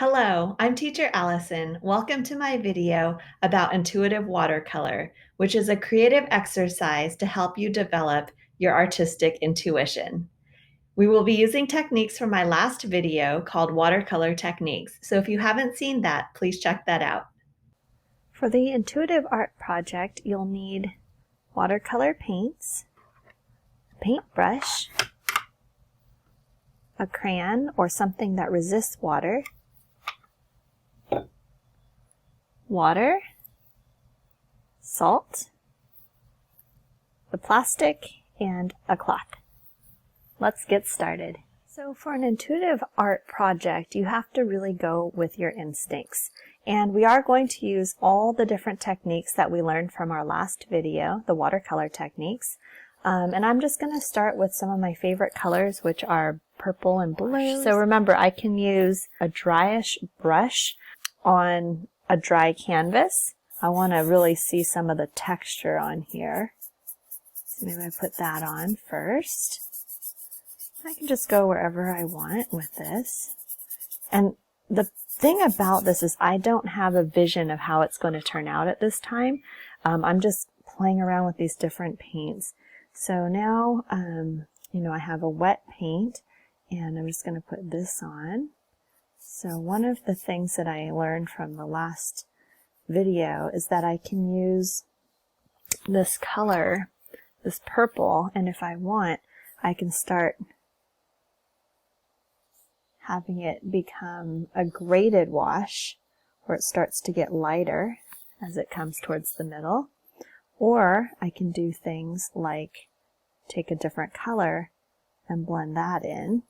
Hello, I'm teacher Allison. Welcome to my video about intuitive watercolor, which is a creative exercise to help you develop your artistic intuition. We will be using techniques from my last video called watercolor techniques. So if you haven't seen that, please check that out. For the intuitive art project, you'll need watercolor paints, a paintbrush, a crayon or something that resists water, water, salt, the plastic, and a cloth. Let's get started. So for an intuitive art project, you have to really go with your instincts. And we are going to use all the different techniques that we learned from our last video, the watercolor techniques. And I'm just going to start with some of my favorite colors, which are purple and blue. So remember, I can use a dryish brush on a dry canvas. I want to really see some of the texture on here. So maybe I put that on first. I can just go wherever I want with this. And the thing about this is I don't have a vision of how it's going to turn out at this time. I'm just playing around with these different paints. So now, I have a wet paint and I'm just going to put this on. So one of the things that I learned from the last video is that I can use this color, this purple, and if I want, I can start having it become a graded wash where it starts to get lighter as it comes towards the middle. Or I can do things like take a different color and blend that in.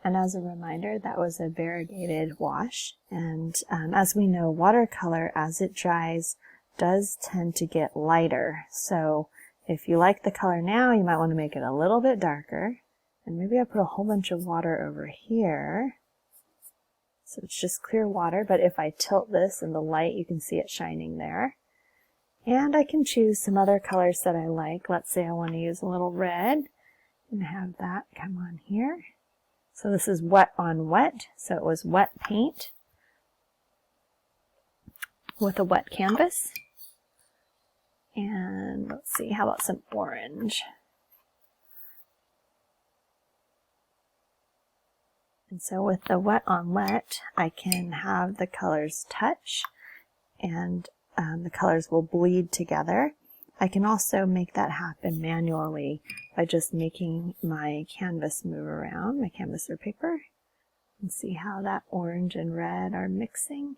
And as a reminder, that was a variegated wash. And as we know, watercolor, as it dries, does tend to get lighter. So if you like the color now, you might want to make it a little bit darker. And maybe I put a whole bunch of water over here. So it's just clear water, but if I tilt this in the light, you can see it shining there. And I can choose some other colors that I like. Let's say I want to use a little red and have that come on here. So this is wet on wet, so it was wet paint with a wet canvas. And let's see, how about some orange? And so with the wet on wet, I can have the colors touch and the colors will bleed together. I can also make that happen manually by just making my canvas move around, my canvas or paper, and see how that orange and red are mixing.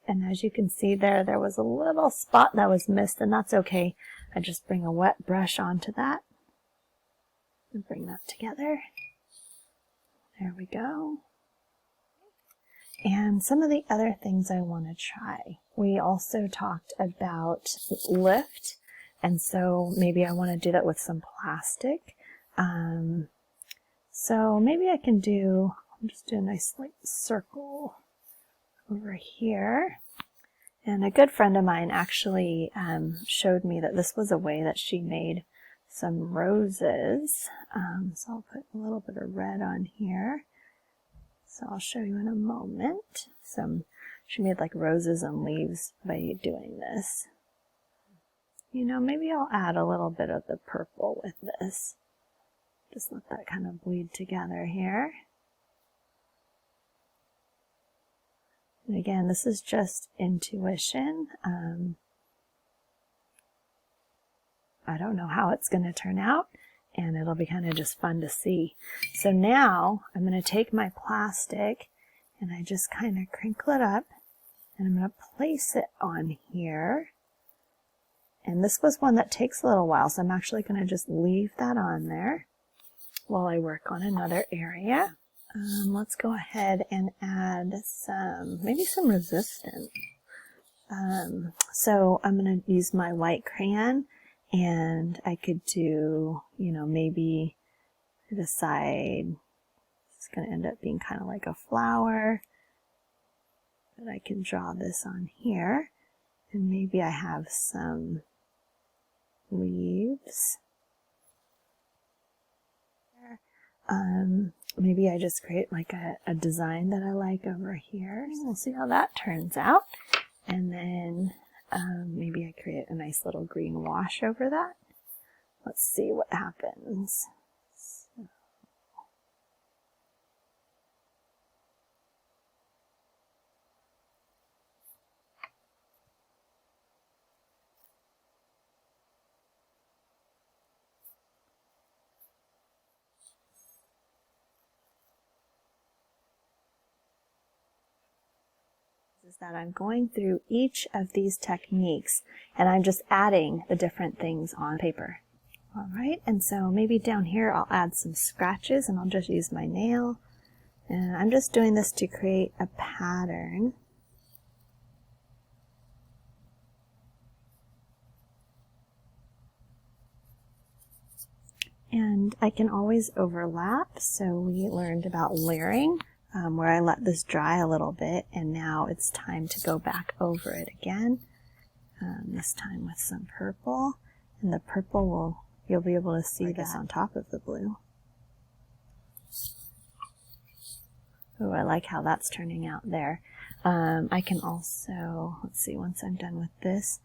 And as you can see there was a little spot that was missed, and that's okay. I just bring a wet brush onto that and bring that together. There we go. And some of the other things I want to try. We also talked about lift, and so maybe I want to do that with some plastic. So maybe I can do, I'll just do a nice like circle over here. And a good friend of mine actually showed me that this was a way that she made some roses. So I'll put a little bit of red on here. So I'll show you in a moment. She made like roses and leaves by doing this. Maybe I'll add a little bit of the purple with this. Just let that kind of bleed together here. And again, this is just intuition. I don't know how it's going to turn out, and it'll be kind of just fun to see. So now I'm going to take my plastic and I just kind of crinkle it up and I'm going to place it on here. And this was one that takes a little while, so I'm actually going to just leave that on there while I work on another area. Let's go ahead and add maybe some resistance. So I'm going to use my white crayon, and I could do, maybe decide it's going to end up being kind of like a flower. But I can draw this on here, and maybe I have some leaves. maybe I just create like a design that I like over here. We'll see how that turns out. And then maybe I create a nice little green wash over that. Let's see what happens. Is that I'm going through each of these techniques and I'm just adding the different things on paper. All right, and so maybe down here I'll add some scratches and I'll just use my nail. And I'm just doing this to create a pattern. And I can always overlap, so we learned about layering. Where I let this dry a little bit, and now it's time to go back over it again, this time with some purple, and the purple you'll be able to see this on top of the blue. Oh, I like how that's turning out there. I can also, let's see, once I'm done with this,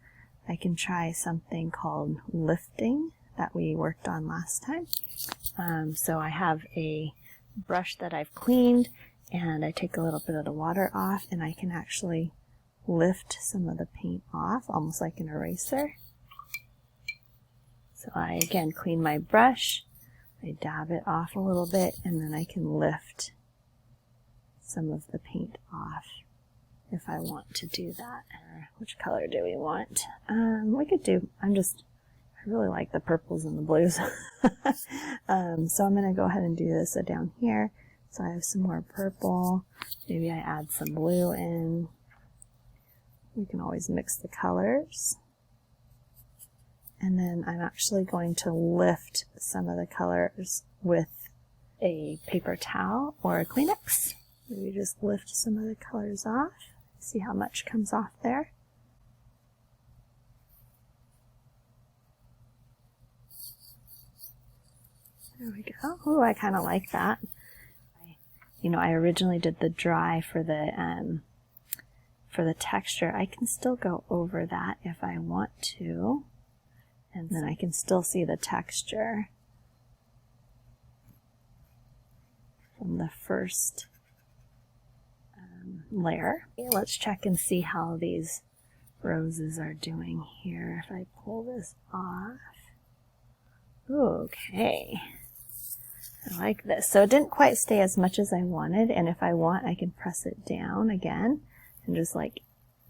I can try something called lifting that we worked on last time. So I have a brush that I've cleaned, and I take a little bit of the water off, and I can actually lift some of the paint off, almost like an eraser. So I, again, clean my brush, I dab it off a little bit, and then I can lift some of the paint off if I want to do that. Which color do we want? We could do, I really like the purples and the blues. So I'm going to go ahead and do this. So down here, so I have some more purple. Maybe I add some blue in. We can always mix the colors. And then I'm actually going to lift some of the colors with a paper towel or a Kleenex. Maybe just lift some of the colors off. See how much comes off there. There we go. Oh, I kind of like that. You know, I originally did the dry for the texture. I can still go over that if I want to, and then I can still see the texture from the first layer. Okay, let's check and see how these roses are doing here. If I pull this off, okay. I like this. So it didn't quite stay as much as I wanted, and if I want, I can press it down again and just like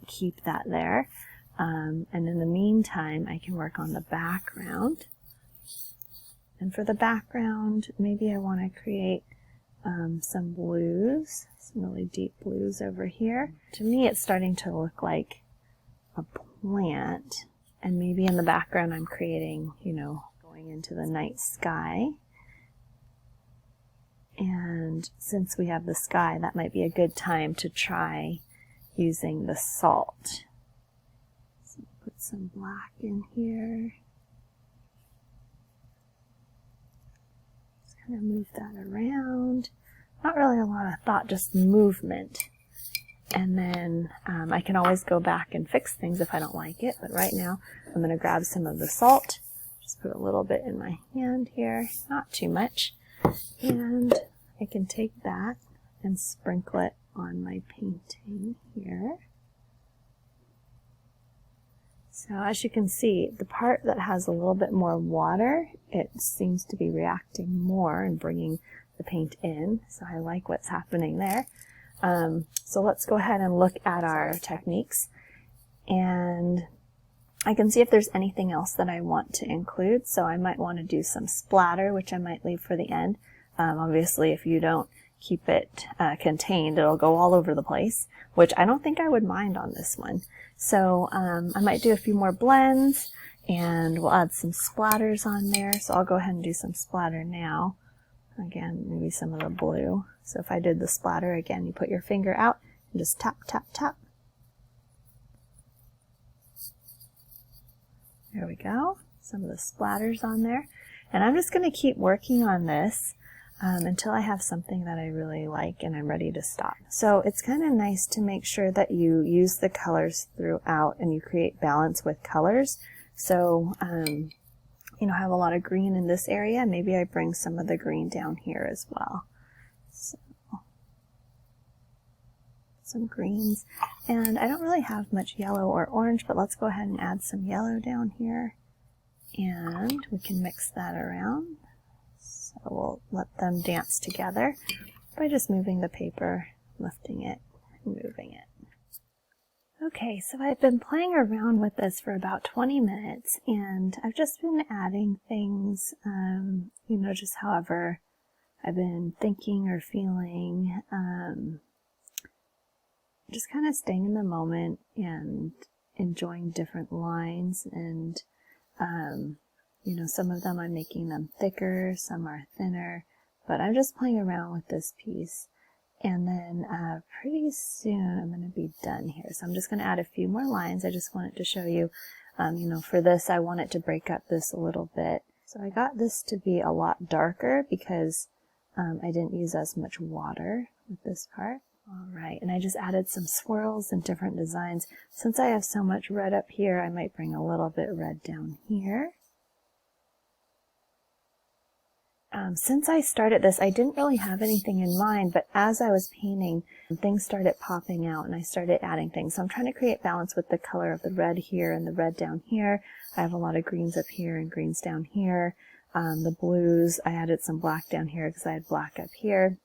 keep that there. And in the meantime, I can work on the background. And for the background, maybe I want to create some blues, some really deep blues over here. To me, it's starting to look like a plant, and maybe in the background I'm creating, you know, going into the night sky. And since we have the sky, that might be a good time to try using the salt. So put some black in here. Just kind of move that around. Not really a lot of thought, just movement. And then I can always go back and fix things if I don't like it. But right now, I'm going to grab some of the salt. Just put a little bit in my hand here, not too much. And I can take that and sprinkle it on my painting here. So as you can see, the part that has a little bit more water, it seems to be reacting more and bringing the paint in. So I like what's happening there. So let's go ahead and look at our techniques. And I can see if there's anything else that I want to include. So I might want to do some splatter, which I might leave for the end. Obviously, if you don't keep it contained, it'll go all over the place, which I don't think I would mind on this one. So I might do a few more blends, and we'll add some splatters on there. So I'll go ahead and do some splatter now. Again, maybe some of the blue. So if I did the splatter again, you put your finger out and just tap, tap, tap. There we go. Some of the splatters on there. And I'm just going to keep working on this. until I have something that I really like and I'm ready to stop. So it's kind of nice to make sure that you use the colors throughout and you create balance with colors. So, you know, I have a lot of green in this area. Maybe I bring some of the green down here as well. So, some greens. And I don't really have much yellow or orange, but let's go ahead and add some yellow down here. And we can mix that around. So we'll let them dance together by just moving the paper, lifting it, and moving it. Okay, so I've been playing around with this for about 20 minutes, and I've just been adding things, you know, just however I've been thinking or feeling, just kind of staying in the moment and enjoying different lines. And you know, some of them I'm making them thicker, some are thinner, but I'm just playing around with this piece. And then pretty soon I'm going to be done here. So I'm just going to add a few more lines. I just wanted to show you, you know, for this I want it to break up this a little bit. So I got this to be a lot darker because I didn't use as much water with this part. Alright, and I just added some swirls and different designs. Since I have so much red up here, I might bring a little bit red down here. Since I started this, I didn't really have anything in mind, but as I was painting, things started popping out and I started adding things. So I'm trying to create balance with the color of the red here and the red down here. I have a lot of greens up here and greens down here. The blues, I added some black down here because I had black up here.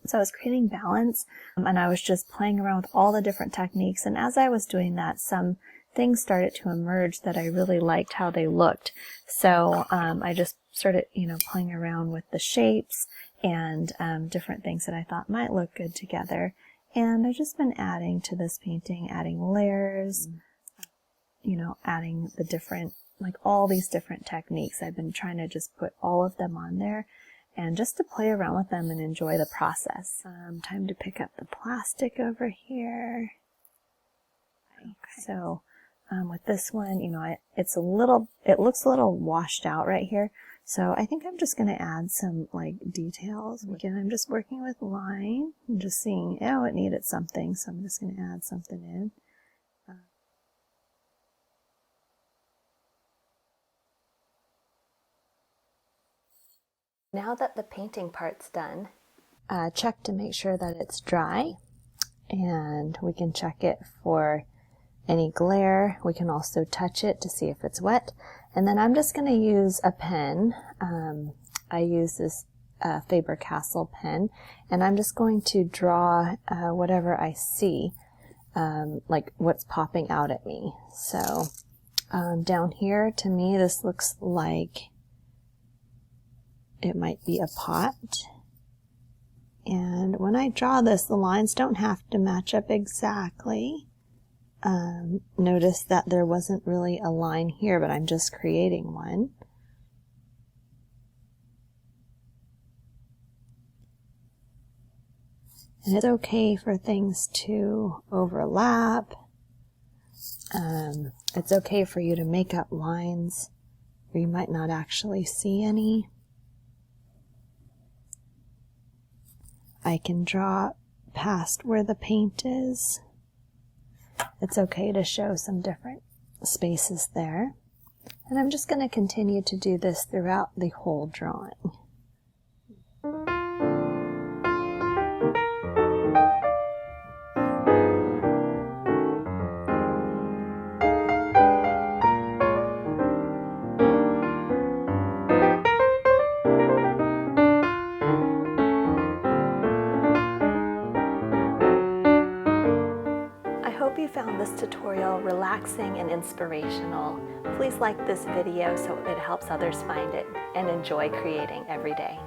So I was creating balance, and I was just playing around with all the different techniques. And as I was doing that, some things started to emerge that I really liked how they looked. So I just started, you know, playing around with the shapes and different things that I thought might look good together. And I've just been adding to this painting, adding layers, you know, adding the different, like all these different techniques. I've been trying to just put all of them on there and just to play around with them and enjoy the process. Time to pick up the plastic over here. Okay. So with this one, you know, it looks a little washed out right here. So I think I'm just going to add some like details. Again, I'm just working with line and just seeing, oh, it needed something. So I'm just going to add something in. Now that the painting part's done, check to make sure that it's dry, and we can check it for any glare. We can also touch it to see if it's wet. And then I'm just going to use a pen. I use this Faber-Castell pen, and I'm just going to draw whatever I see, like what's popping out at me. So down here, to me, this looks like it might be a pot. And when I draw this, the lines don't have to match up exactly. Notice that there wasn't really a line here, but I'm just creating one. And it's okay for things to overlap. It's okay for you to make up lines where you might not actually see any. I can draw past where the paint is. It's okay to show some different spaces there. And I'm just going to continue to do this throughout the whole drawing. You found this tutorial relaxing and inspirational. Please like this video so it helps others find it, and enjoy creating every day.